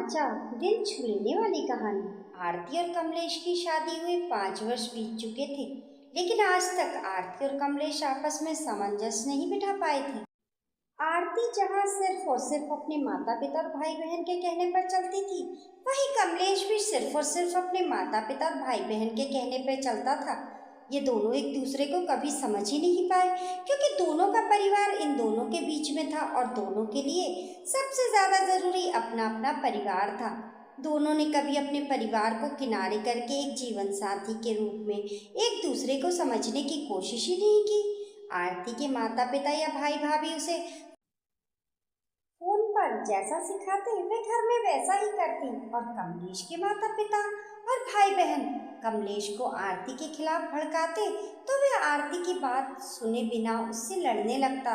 रोमांचा दिल छू लेने वाली कहानी। आरती और कमलेश की शादी हुए 5 वर्ष बीत चुके थे, लेकिन आज तक आरती और कमलेश आपस में सामंजस्य नहीं बिठा पाए थे। आरती जहाँ सिर्फ और सिर्फ अपने माता पिता और भाई बहन के कहने पर चलती थी, वहीं कमलेश भी सिर्फ और सिर्फ अपने माता पिता और भाई बहन के कहने पर चलता था। ये दोनों एक दूसरे को कभी समझ ही नहीं पाए, क्योंकि दोनों का परिवार इन दोनों के बीच में था और दोनों के लिए सबसे ज्यादा जरूरी अपना अपना परिवार था। दोनों ने कभी अपने परिवार को किनारे करके एक जीवन साथी के रूप में एक दूसरे को समझने की कोशिश ही नहीं की। आरती के माता पिता या भाई भाभी उसे फोन पर जैसा सिखाते वे घर में वैसा ही करती, और कमलेश के माता पिता और भाई बहन कमलेश को आरती के खिलाफ भड़काते तो वे आरती की बात सुने बिना उससे लड़ने लगता।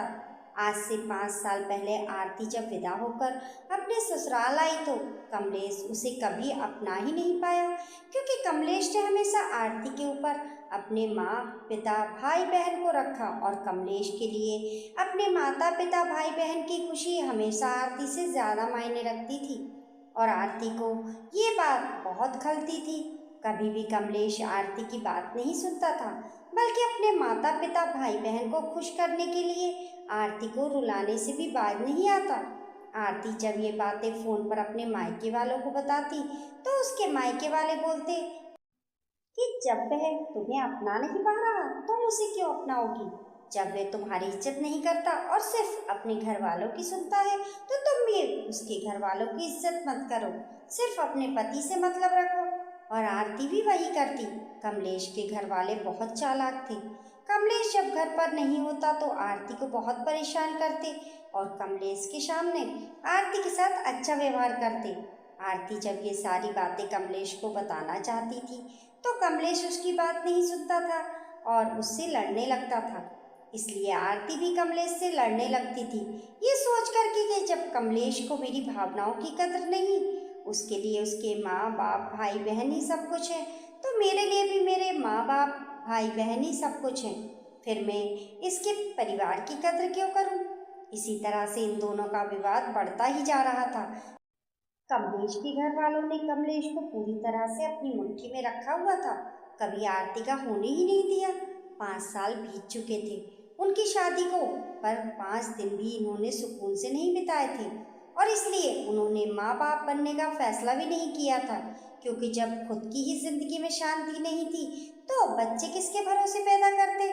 आज से 5 साल पहले आरती जब विदा होकर अपने ससुराल आई तो कमलेश उसे कभी अपना ही नहीं पाया, क्योंकि कमलेश ने हमेशा आरती के ऊपर अपने माँ पिता भाई बहन को रखा, और कमलेश के लिए अपने माता पिता भाई बहन की खुशी हमेशा आरती से ज़्यादा मायने रखती थी। और आरती को ये बात बहुत खलती थी। कभी भी कमलेश आरती की बात नहीं सुनता था, बल्कि अपने माता पिता भाई बहन को खुश करने के लिए आरती को रुलाने से भी बाज नहीं आता। आरती जब ये बातें फोन पर अपने मायके वालों को बताती तो उसके मायके वाले बोलते कि जब वह तुम्हें अपना नहीं पा रहा तुम उसे क्यों अपनाओगी। जब वह तुम्हारी इज्जत नहीं करता और सिर्फ अपने घर वालों की सुनता है तो तुम भी उसके घर वालों की इज्जत मत करो, सिर्फ अपने पति से मतलब रखो। और आरती भी वही करती। कमलेश के घर वाले बहुत चालाक थे। कमलेश जब घर पर नहीं होता तो आरती को बहुत परेशान करते और कमलेश के सामने आरती के साथ अच्छा व्यवहार करते। आरती जब ये सारी बातें कमलेश को बताना चाहती थी तो कमलेश उसकी बात नहीं सुनता था और उससे लड़ने लगता था। इसलिए आरती भी कमलेश से लड़ने लगती थी, ये सोच कर कि जब कमलेश को मेरी भावनाओं की कदर नहीं, उसके लिए उसके माँ बाप भाई बहन ही सब कुछ है, तो मेरे लिए भी मेरे माँ बाप भाई बहन ही सब कुछ है, फिर मैं इसके परिवार की कदर क्यों करूं। इसी तरह से इन दोनों का विवाद बढ़ता ही जा रहा था। कमलेश के घर वालों ने कमलेश को पूरी तरह से अपनी मुट्ठी में रखा हुआ था, कभी आरती का होने ही नहीं दिया। 5 साल बीत चुके थे उनकी शादी को, पर 5 दिन भी इन्होंने सुकून से नहीं बिताए थे, और इसलिए उन्होंने माँ बाप बनने का फैसला भी नहीं किया था, क्योंकि जब खुद की ही जिंदगी में शांति नहीं थी तो बच्चे किसके भरोसे पैदा करते।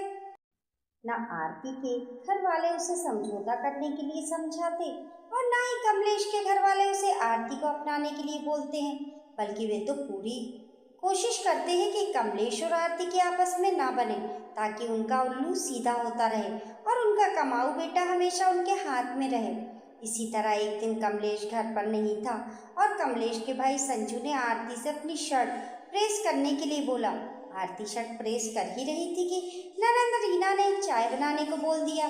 न आरती के घर वाले उसे समझौता करने के लिए समझाते और ना ही कमलेश के घर वाले उसे आरती को अपनाने के लिए बोलते हैं, बल्कि वे तो पूरी कोशिश करते हैं कि कमलेश और आरती के आपस में ना बने, ताकि उनका उल्लू सीधा होता रहे और उनका कमाऊ बेटा हमेशा उनके हाथ में रहे। इसी तरह एक दिन कमलेश घर पर नहीं था और कमलेश के भाई संजू ने आरती से अपनी शर्ट प्रेस करने के लिए बोला। आरती शर्ट प्रेस कर ही रही थी कि ननंद रीना ने चाय बनाने को बोल दिया।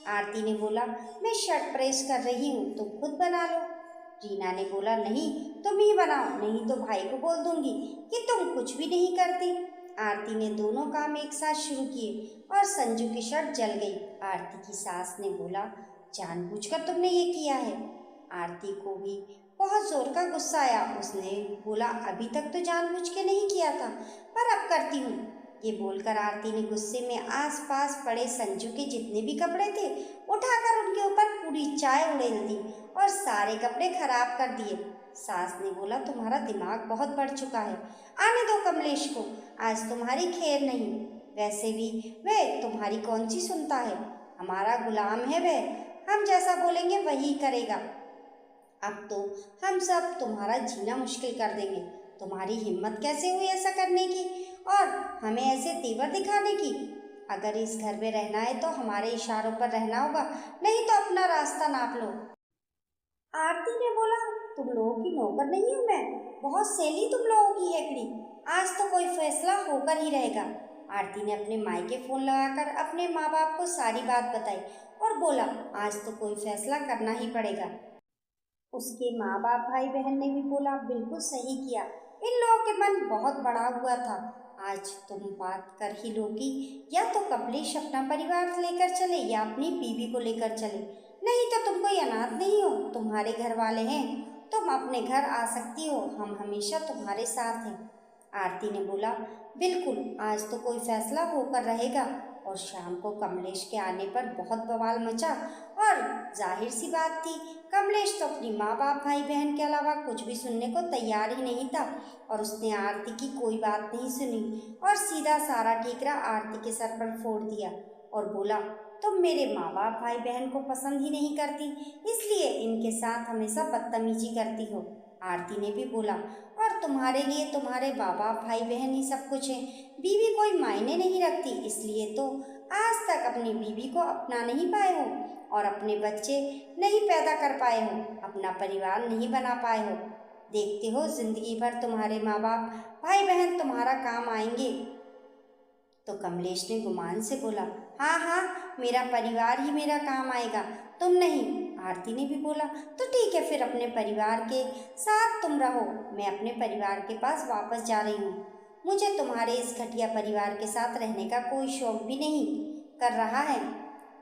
आरती ने बोला, मैं शर्ट प्रेस कर रही हूँ तुम खुद बना लो। रीना ने बोला, नहीं तुम ही बनाओ, नहीं तो भाई को बोल दूंगी कि तुम कुछ भी नहीं करती। आरती ने दोनों काम एक साथ शुरू किए और संजू की शर्ट जल गई। आरती की सास ने बोला, जानबूझकर तुमने ये किया है। आरती को भी बहुत जोर का गुस्सा आया। उसने बोला, अभी तक तो जानबूझ के नहीं किया था, पर अब करती हूँ। ये बोलकर आरती ने गुस्से में आसपास पड़े संजू के जितने भी कपड़े थे उठाकर उनके ऊपर पूरी चाय उड़ेल दी और सारे कपड़े खराब कर दिए। सास ने बोला, तुम्हारा दिमाग बहुत बढ़ चुका है, आने दो कमलेश को, आज तुम्हारी खैर नहीं। वैसे भी वह तुम्हारी कौन सी सुनता है, हमारा गुलाम है वह, हम जैसा बोलेंगे वही करेगा। अब तो हम सब तुम्हारा जीना मुश्किल कर देंगे। तुम्हारी हिम्मत कैसे हुई ऐसा करने की और हमें ऐसे तेवर दिखाने की। अगर इस घर में रहना है तो हमारे इशारों पर रहना होगा, नहीं तो अपना रास्ता नाप लो। आरती ने बोला, तुम लोगों की नौकर नहीं हूँ मैं, बहुत सैली तुम लोगों की हेकड़ी, आज तो कोई फैसला होकर ही रहेगा। आरती ने अपने मायके फोन लगाकर अपने माँ बाप को सारी बात बताई और बोला, आज तो कोई फैसला करना ही पड़ेगा। उसके माँ बाप भाई बहन ने भी बोला, बिल्कुल सही किया, इन लोगों के मन बहुत बड़ा हुआ था, आज तुम बात कर ही लोगी, या तो कमलेश अपना परिवार लेकर चले या अपनी बीवी को लेकर चले, नहीं तो तुम कोई अनाथ नहीं हो, तुम्हारे घर वाले हैं तुम अपने घर आ सकती हो, हम हमेशा तुम्हारे साथ हैं। आरती ने बोला, बिल्कुल, आज तो कोई फैसला होकर रहेगा। और शाम को कमलेश के आने पर बहुत बवाल मचा। और जाहिर सी बात थी, कमलेश तो अपनी माँ बाप भाई बहन के अलावा कुछ भी सुनने को तैयार ही नहीं था। और उसने आरती की कोई बात नहीं सुनी और सीधा सारा ठीकरा आरती के सर पर फोड़ दिया और बोला, तुम मेरे माँ बाप भाई बहन को पसंद ही नहीं करती, इसलिए इनके साथ हमेशा बदतमीजी करती हो। आरती ने भी बोला, और तुम्हारे लिए तुम्हारे माँ बाप भाई बहन ही सब कुछ है, बीवी कोई मायने नहीं रखती, इसलिए तो आज तक अपनी बीवी को अपना नहीं पाए हो और अपने बच्चे नहीं पैदा कर पाए हो, अपना परिवार नहीं बना पाए हो। देखते हो जिंदगी भर तुम्हारे माँ बाप भाई बहन तुम्हारा काम आएंगे। तो कमलेश ने गुमान से बोला, हाँ हाँ, मेरा परिवार ही मेरा काम आएगा, तुम नहीं। आरती ने भी बोला, तो ठीक है, फिर अपने परिवार के साथ तुम रहो, मैं अपने परिवार के पास वापस जा रही हूँ। मुझे तुम्हारे इस घटिया परिवार के साथ रहने का कोई शौक भी नहीं कर रहा है।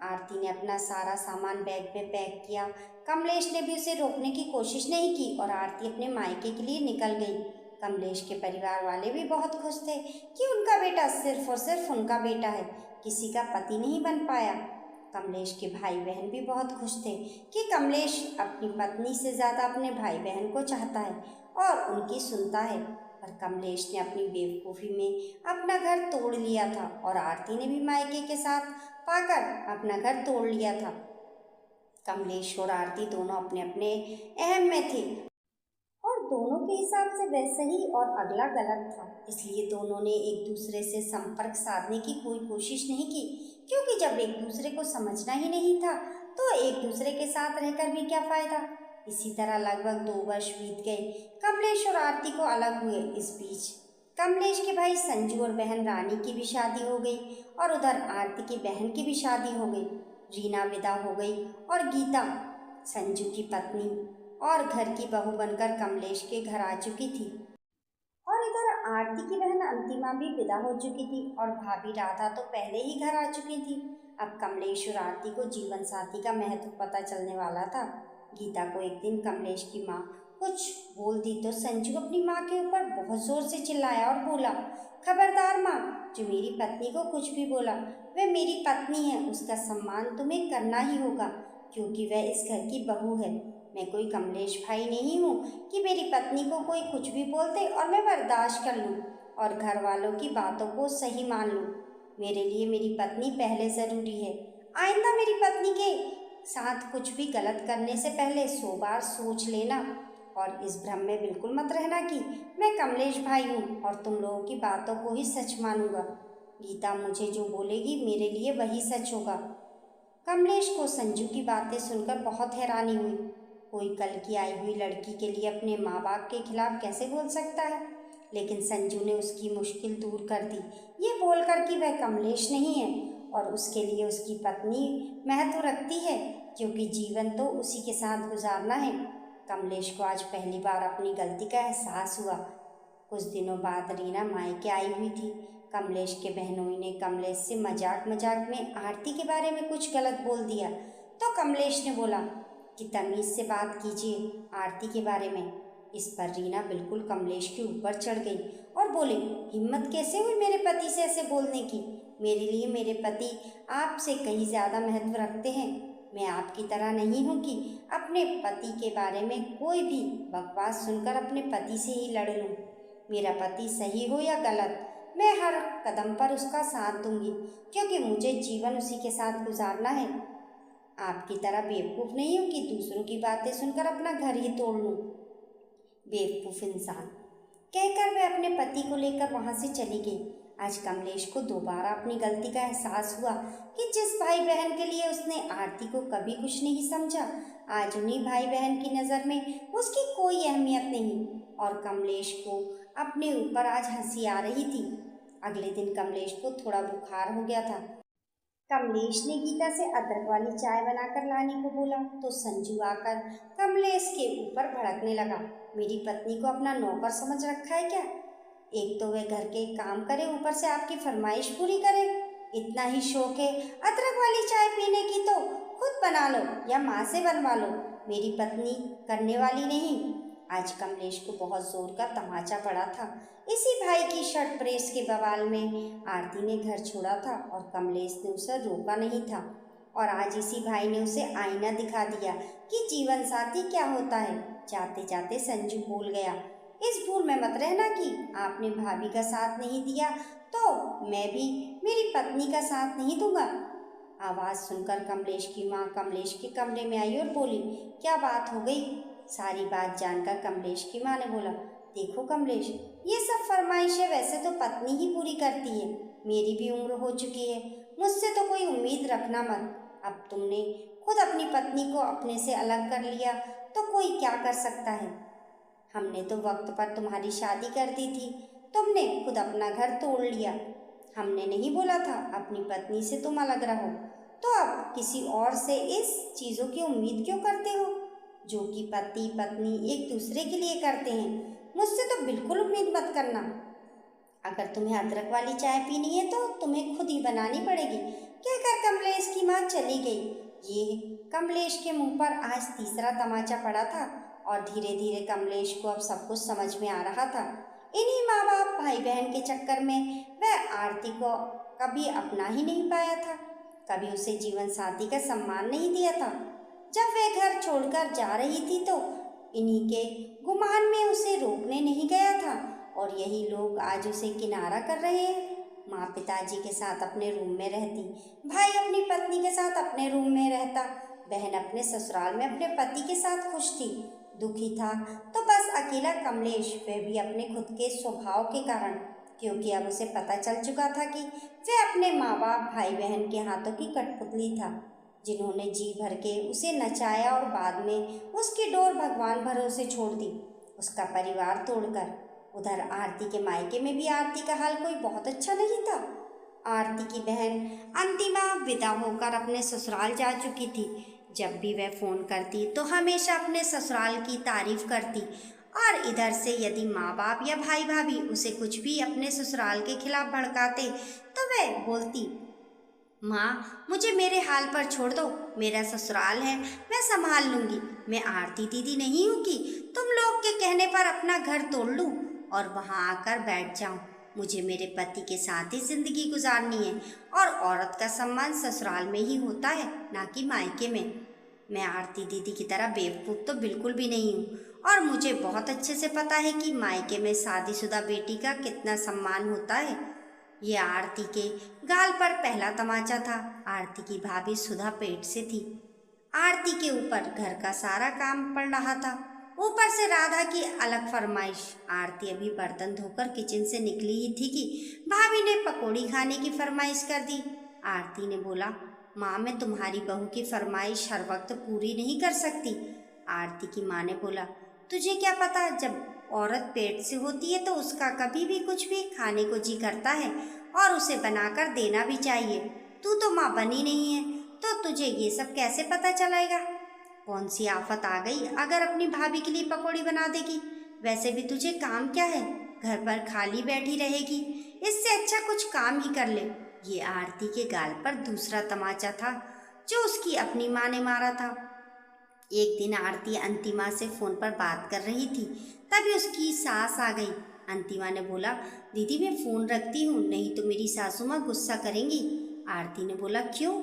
आरती ने अपना सारा सामान बैग में पैक किया। कमलेश ने भी उसे रोकने की कोशिश नहीं की और आरती अपने मायके के लिए निकल गई। कमलेश के परिवार वाले भी बहुत खुश थे कि उनका बेटा सिर्फ और सिर्फ उनका बेटा है, किसी का पति नहीं बन पाया। कमलेश के भाई बहन भी बहुत खुश थे कि कमलेश अपनी पत्नी से ज़्यादा अपने भाई बहन को चाहता है और उनकी सुनता है। पर कमलेश ने अपनी बेवकूफ़ी में अपना घर तोड़ लिया था और आरती ने भी मायके के साथ पाकर अपना घर तोड़ लिया था। कमलेश और आरती दोनों अपने अपने अहम में थे और दोनों के हिसाब से वह सही और अगला गलत था, इसलिए दोनों ने एक दूसरे से संपर्क साधने की कोई कोशिश नहीं की, क्योंकि जब एक दूसरे को समझना ही नहीं था तो एक दूसरे के साथ रहकर भी क्या फायदा। इसी तरह लगभग 2 वर्ष बीत गए। कमलेश और आरती को अलग हुए। इस बीच कमलेश के भाई संजू और बहन रानी की भी शादी हो गई और उधर आरती की बहन की भी शादी हो गई। रीना विदा हो गई और गीता संजू की पत्नी और घर की बहू बनकर कमलेश के घर आ चुकी थी। और इधर आरती की बहन अंतिमा भी विदा हो चुकी थी और भाभी राधा तो पहले ही घर आ चुकी थी। अब कमलेश और आरती को जीवन साथी का महत्व पता चलने वाला था। गीता को एक दिन कमलेश की माँ कुछ बोल दी तो संजू अपनी माँ के ऊपर बहुत जोर से चिल्लाया और बोला, खबरदार माँ, जो मेरी पत्नी को कुछ भी बोला, वह मेरी पत्नी है, उसका सम्मान तुम्हें करना ही होगा, क्योंकि वह इस घर की बहू है। मैं कोई कमलेश भाई नहीं हूँ कि मेरी पत्नी को कोई कुछ भी बोल दे और मैं बर्दाश्त कर लूँ और घर वालों की बातों को सही मान लूँ। मेरे लिए मेरी पत्नी पहले ज़रूरी है। आइंदा मेरी पत्नी के साथ कुछ भी गलत करने से पहले 100 बार सोच लेना और इस भ्रम में बिल्कुल मत रहना कि मैं कमलेश भाई हूँ और तुम लोगों की बातों को ही सच मानूंगा। गीता मुझे जो बोलेगी मेरे लिए वही सच होगा। कमलेश को संजू की बातें सुनकर बहुत हैरानी हुई। कोई कल की आई हुई लड़की के लिए अपने माँ बाप के खिलाफ कैसे बोल सकता है, लेकिन संजू ने उसकी मुश्किल दूर कर दी, ये बोलकर कि वह कमलेश नहीं है और उसके लिए उसकी पत्नी महत्व रखती है, क्योंकि जीवन तो उसी के साथ गुजारना है। कमलेश को आज पहली बार अपनी गलती का एहसास हुआ। कुछ दिनों बाद रीना मायके आई हुई थी। कमलेश के बहनोई ने कमलेश से मजाक मजाक में आरती के बारे में कुछ गलत बोल दिया तो कमलेश ने बोला कि तमीज़ से बात कीजिए आरती के बारे में। इस पर रीना बिल्कुल कमलेश के ऊपर चढ़ गई और बोली, हिम्मत कैसे हुई मेरे पति से ऐसे बोलने की? मेरे लिए मेरे पति आपसे कहीं ज़्यादा महत्व रखते हैं। मैं आपकी तरह नहीं हूँ कि अपने पति के बारे में कोई भी बकवास सुनकर अपने पति से ही लड़ लूँ। मेरा पति सही हो या गलत, मैं हर कदम पर उसका साथ दूंगी, क्योंकि मुझे जीवन उसी के साथ गुजारना है। आपकी तरह बेवकूफ़ नहीं हूँ कि दूसरों की बातें सुनकर अपना घर ही तोड़ लूँ। बेवकूफ़ इंसान, कहकर वह अपने पति को लेकर वहाँ से चली गई। आज कमलेश को दोबारा अपनी गलती का एहसास हुआ कि जिस भाई बहन के लिए उसने आरती को कभी कुछ नहीं समझा, आज उन्हीं भाई बहन की नज़र में उसकी कोई अहमियत नहीं और कमलेश को अपने ऊपर आज हंसी आ रही थी। अगले दिन कमलेश को थोड़ा बुखार हो गया था। कमलेश ने गीता से अदरक वाली चाय बनाकर लाने को बोला तो संजू आकर कमलेश के ऊपर भड़कने लगा। मेरी पत्नी को अपना नौकर समझ रखा है क्या? एक तो वह घर के काम करे, ऊपर से आपकी फरमाइश पूरी करे। इतना ही शौक है अदरक वाली चाय पीने की तो खुद बना लो या माँ से बनवा लो। मेरी पत्नी करने वाली नहीं। आज कमलेश को बहुत जोर का तमाचा पड़ा था। इसी भाई की शर्ट प्रेस के बवाल में आरती ने घर छोड़ा था और कमलेश ने उसे रोका नहीं था। और आज इसी भाई ने उसे आईना दिखा दिया कि जीवन साथी क्या होता है। जाते जाते संजू बोल गया, इस भूल में मत रहना कि आपने भाभी का साथ नहीं दिया तो मैं भी मेरी पत्नी का साथ नहीं दूंगा। आवाज़ सुनकर कमलेश की माँ कमलेश के कमरे में आई और बोली, क्या बात हो गई? सारी बात जानकर कमलेश की माँ ने बोला, देखो कमलेश, ये सब फरमाइशें वैसे तो पत्नी ही पूरी करती है। मेरी भी उम्र हो चुकी है, मुझसे तो कोई उम्मीद रखना मत। अब तुमने खुद अपनी पत्नी को अपने से अलग कर लिया तो कोई क्या कर सकता है। हमने तो वक्त पर तुम्हारी शादी कर दी थी, तुमने खुद अपना घर तोड़ लिया। हमने नहीं बोला था अपनी पत्नी से तुम अलग रहो, तो अब किसी और से इस चीज़ों की उम्मीद क्यों करते हो जो कि पति पत्नी एक दूसरे के लिए करते हैं। मुझसे तो बिल्कुल उम्मीद मत करना। अगर तुम्हें अदरक वाली चाय पीनी है तो तुम्हें खुद ही बनानी पड़ेगी। कहकर कमलेश की माँ चली गई। ये कमलेश के मुंह पर आज तीसरा तमाचा पड़ा था और धीरे धीरे कमलेश को अब सब कुछ समझ में आ रहा था। इन्हीं माँ बाप भाई बहन के चक्कर में वह आरती को कभी अपना ही नहीं पाया था, कभी उसे जीवन साथी का सम्मान नहीं दिया था। जब वह घर छोड़कर जा रही थी तो इन्हीं के गुमान में उसे रोकने नहीं गया था और यही लोग आज उसे किनारा कर रहे हैं। माँ पिताजी के साथ अपने रूम में रहती, भाई अपनी पत्नी के साथ अपने रूम में रहता, बहन अपने ससुराल में अपने पति के साथ खुश थी। दुखी था तो बस अकेला कमलेश, वह भी अपने खुद के स्वभाव के कारण, क्योंकि अब उसे पता चल चुका था कि वह अपने माँ बाप भाई बहन के हाथों की कठपुतली था, जिन्होंने जी भर के उसे नचाया और बाद में उसकी डोर भगवान भरोसे छोड़ दी, उसका परिवार तोड़कर। उधर आरती के मायके में भी आरती का हाल कोई बहुत अच्छा नहीं था। आरती की बहन अंतिमा विदा होकर अपने ससुराल जा चुकी थी। जब भी वह फ़ोन करती तो हमेशा अपने ससुराल की तारीफ करती और इधर से यदि माँ बाप या भाई भाभी उसे कुछ भी अपने ससुराल के खिलाफ भड़काते तो वह बोलती, माँ मुझे मेरे हाल पर छोड़ दो, मेरा ससुराल है, मैं संभाल लूँगी। मैं आरती दीदी नहीं हूँ कि तुम लोग के कहने पर अपना घर तोड़ लूँ और वहाँ आकर बैठ जाऊँ। मुझे मेरे पति के साथ ही ज़िंदगी गुजारनी है और औरत का सम्मान ससुराल में ही होता है, ना कि मायके में। मैं आरती दीदी की तरह बेवकूफ़ तो बिल्कुल भी नहीं हूँ और मुझे बहुत अच्छे से पता है कि मायके में शादीशुदा बेटी का कितना सम्मान होता है। ये आरती के गाल पर पहला तमाचा था। आरती की भाभी सुधा पेट से थी। आरती के ऊपर घर का सारा काम पड़ रहा था, ऊपर से राधा की अलग फरमाइश। आरती अभी बर्तन धोकर किचन से निकली ही थी कि भाभी ने पकौड़ी खाने की फरमाइश कर दी। आरती ने बोला, माँ मैं तुम्हारी बहू की फरमाइश हर वक्त पूरी नहीं कर सकती। आरती की माँ ने बोला, तुझे क्या पता, जब औरत पेट से होती है तो उसका कभी भी कुछ भी खाने को जी करता है और उसे बनाकर देना भी चाहिए। तू तो माँ बनी नहीं है तो तुझे ये सब कैसे पता चलेगा। कौन सी आफत आ गई अगर अपनी भाभी के लिए पकौड़ी बना देगी। वैसे भी तुझे काम क्या है, घर पर खाली बैठी रहेगी, इससे अच्छा कुछ काम ही कर ले। ये आरती के गाल पर दूसरा तमाचा था जो उसकी अपनी माँ ने मारा था। एक दिन आरती अंतिमा से फ़ोन पर बात कर रही थी, तभी उसकी सास आ गई। अंतिमा ने बोला, दीदी मैं फ़ोन रखती हूँ, नहीं तो मेरी सासू माँ गुस्सा करेंगी। आरती ने बोला, क्यों?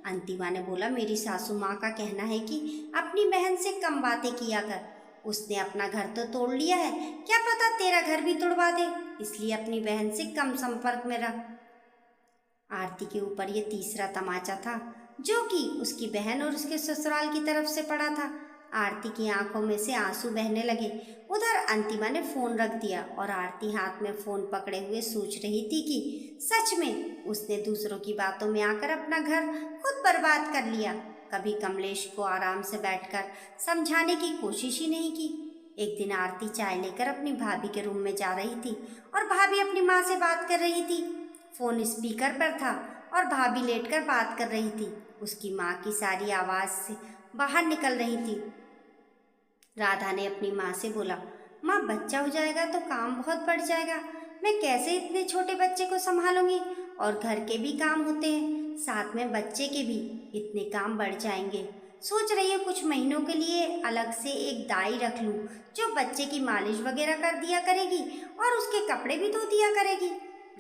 अंतिमा ने बोला, मेरी सासू माँ का कहना है कि अपनी बहन से कम बातें किया कर। उसने अपना घर तो तोड़ लिया है, क्या पता तेरा घर भी तोड़वा दे, इसलिए अपनी बहन से कम संपर्क में रह। आरती के ऊपर ये तीसरा तमाचा था जो कि उसकी बहन और उसके ससुराल की तरफ से पड़ा था। आरती की आंखों में से आंसू बहने लगे। उधर अंतिमा ने फ़ोन रख दिया और आरती हाथ में फ़ोन पकड़े हुए सोच रही थी कि सच में उसने दूसरों की बातों में आकर अपना घर खुद बर्बाद कर लिया। कभी कमलेश को आराम से बैठकर समझाने की कोशिश ही नहीं की। एक दिन आरती चाय लेकर अपनी भाभी के रूम में जा रही थी और भाभी अपनी माँ से बात कर रही थी। फ़ोन स्पीकर पर था और भाभी लेटकर बात कर रही थी। उसकी माँ की सारी आवाज़ से बाहर निकल रही थी। राधा ने अपनी माँ से बोला, माँ बच्चा हो जाएगा तो काम बहुत बढ़ जाएगा, मैं कैसे इतने छोटे बच्चे को संभालूंगी, और घर के भी काम होते हैं, साथ में बच्चे के भी, इतने काम बढ़ जाएंगे। सोच रही हूँ कुछ महीनों के लिए अलग से एक दाई रख लूँ जो बच्चे की मालिश वगैरह कर दिया करेगी और उसके कपड़े भी धो दिया करेगी।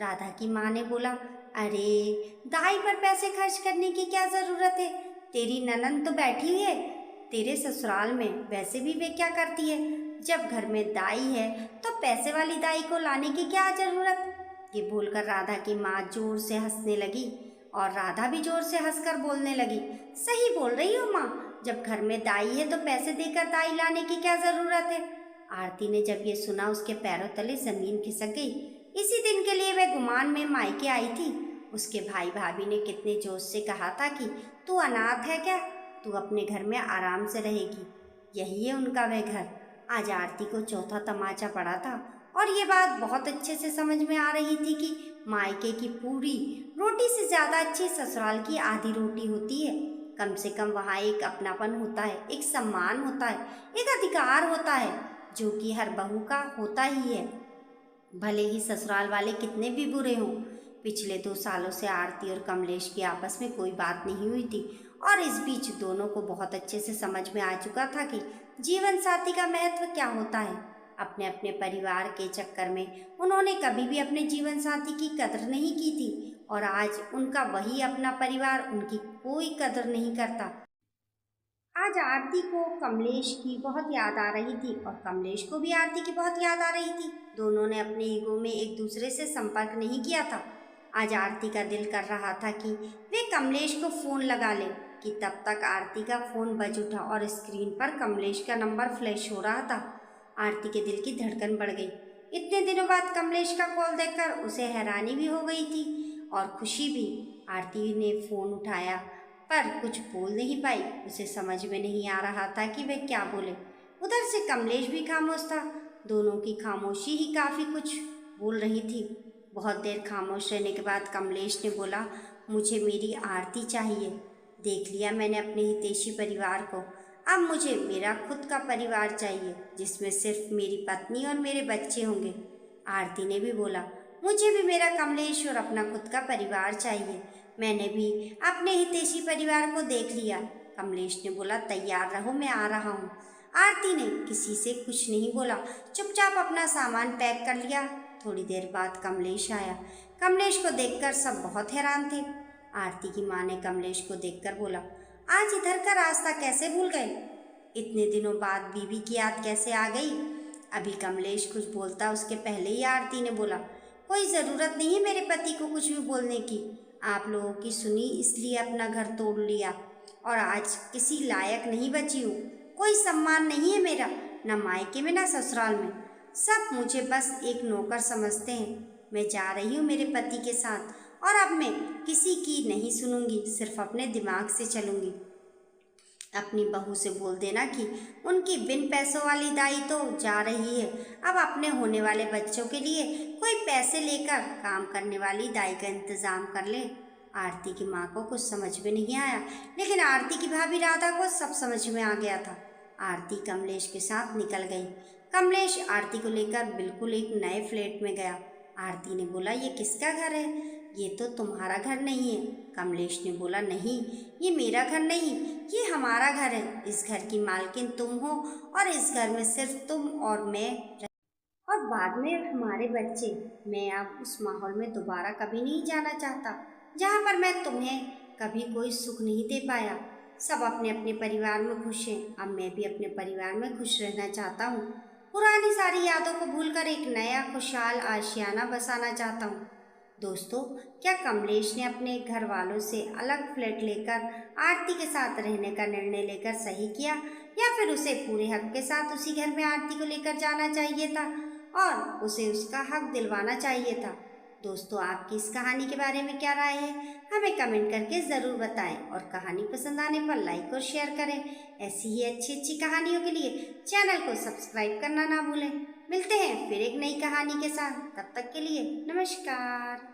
राधा की माँ ने बोला, अरे दाई पर पैसे खर्च करने की क्या ज़रूरत है? तेरी ननद तो बैठी हुई है तेरे ससुराल में, वैसे भी वे क्या करती है? जब घर में दाई है तो पैसे वाली दाई को लाने की क्या ज़रूरत? ये बोलकर राधा की माँ जोर से हंसने लगी और राधा भी जोर से हंसकर बोलने लगी, सही बोल रही हो माँ, जब घर में दाई है तो पैसे देकर दाई लाने की क्या ज़रूरत है? आरती ने जब ये सुना उसके पैरों तले ज़मीन खिसक गई। इसी दिन के लिए वह गुमान में मायके आई थी। उसके भाई भाभी ने कितने जोश से कहा था कि तू अनाथ है क्या, तू अपने घर में आराम से रहेगी, यही है उनका वह घर। आज आरती को चौथा तमाचा पड़ा था और ये बात बहुत अच्छे से समझ में आ रही थी कि मायके की पूरी रोटी से ज़्यादा अच्छी ससुराल की आधी रोटी होती है। कम से कम वहाँ एक अपनापन होता है, एक सम्मान होता है, एक अधिकार होता है जो कि हर बहू का होता ही है, भले ही ससुराल वाले कितने भी बुरे हों। पिछले 2 सालों से आरती और कमलेश की आपस में कोई बात नहीं हुई थी और इस बीच दोनों को बहुत अच्छे से समझ में आ चुका था कि जीवन साथी का महत्व क्या होता है। अपने अपने परिवार के चक्कर में उन्होंने कभी भी अपने जीवन साथी की कदर नहीं की थी और आज उनका वही अपना परिवार उनकी कोई कदर नहीं करता। आज आरती को कमलेश की बहुत याद आ रही थी और कमलेश को भी आरती की बहुत याद आ रही थी। दोनों ने अपने ईगो में एक दूसरे से संपर्क नहीं किया था। आज आरती का दिल कर रहा था कि वे कमलेश को फ़ोन लगा ले, कि तब तक आरती का फ़ोन बज उठा और स्क्रीन पर कमलेश का नंबर फ्लैश हो रहा था। आरती के दिल की धड़कन बढ़ गई। इतने दिनों बाद कमलेश का कॉल देखकर उसे हैरानी भी हो गई थी और खुशी भी। आरती ने फ़ोन उठाया पर कुछ बोल नहीं पाई। उसे समझ में नहीं आ रहा था कि वह क्या बोले। उधर से कमलेश भी खामोश था। दोनों की खामोशी ही काफ़ी कुछ बोल रही थी। बहुत देर खामोश रहने के बाद कमलेश ने बोला, मुझे मेरी आरती चाहिए। देख लिया मैंने अपने हितैषी परिवार को, अब मुझे मेरा खुद का परिवार चाहिए जिसमें सिर्फ मेरी पत्नी और मेरे बच्चे होंगे। आरती ने भी बोला, मुझे भी मेरा कमलेश और अपना खुद का परिवार चाहिए। मैंने भी अपने हितैषी परिवार को देख लिया। कमलेश ने बोला, तैयार रहो, मैं आ रहा हूँ। आरती ने किसी से कुछ नहीं बोला, चुपचाप अपना सामान पैक कर लिया। थोड़ी देर बाद कमलेश आया। कमलेश को देखकर सब बहुत हैरान थे। आरती की माँ ने कमलेश को देखकर बोला, आज इधर का रास्ता कैसे भूल गए? इतने दिनों बाद बीवी की याद कैसे आ गई? अभी कमलेश कुछ बोलता उसके पहले ही आरती ने बोला, कोई ज़रूरत नहीं है मेरे पति को कुछ भी बोलने की। आप लोगों की सुनी इसलिए अपना घर तोड़ लिया और आज किसी लायक नहीं बची हूँ। कोई सम्मान नहीं है मेरा, न मायके में न ससुराल में। सब मुझे बस एक नौकर समझते हैं। मैं जा रही हूँ मेरे पति के साथ और अब मैं किसी की नहीं सुनूंगी, सिर्फ अपने दिमाग से चलूंगी। अपनी बहू से बोल देना कि उनकी बिन पैसों वाली दाई तो जा रही है, अब अपने होने वाले बच्चों के लिए कोई पैसे लेकर काम करने वाली दाई का इंतज़ाम कर ले। आरती की माँ को कुछ समझ में नहीं आया, लेकिन आरती की भाभी राधा को सब समझ में आ गया था। आरती कमलेश के साथ निकल गई। कमलेश आरती को लेकर बिल्कुल एक नए फ्लैट में गया। आरती ने बोला, ये किसका घर है? ये तो तुम्हारा घर नहीं है। कमलेश ने बोला, नहीं, ये मेरा घर नहीं, ये हमारा घर है। इस घर की मालकिन तुम हो और इस घर में सिर्फ तुम और मैं और बाद में हमारे बच्चे। मैं अब उस माहौल में दोबारा कभी नहीं जाना चाहता जहाँ पर मैं तुम्हें कभी कोई सुख नहीं दे पाया। सब अपने अपने परिवार में खुश हैं, अब मैं भी अपने परिवार में खुश रहना चाहता हूँ। पुरानी सारी यादों को भूलकर एक नया खुशहाल आशियाना बसाना चाहता हूँ। दोस्तों, क्या कमलेश ने अपने घर वालों से अलग फ्लैट लेकर आरती के साथ रहने का निर्णय लेकर सही किया, या फिर उसे पूरे हक के साथ उसी घर में आरती को लेकर जाना चाहिए था और उसे उसका हक दिलवाना चाहिए था? दोस्तों, आपकी इस कहानी के बारे में क्या राय है? हमें कमेंट करके ज़रूर बताएं और कहानी पसंद आने पर लाइक और शेयर करें। ऐसी ही अच्छी अच्छी कहानियों के लिए चैनल को सब्सक्राइब करना ना भूलें। मिलते हैं फिर एक नई कहानी के साथ, तब तक के लिए नमस्कार।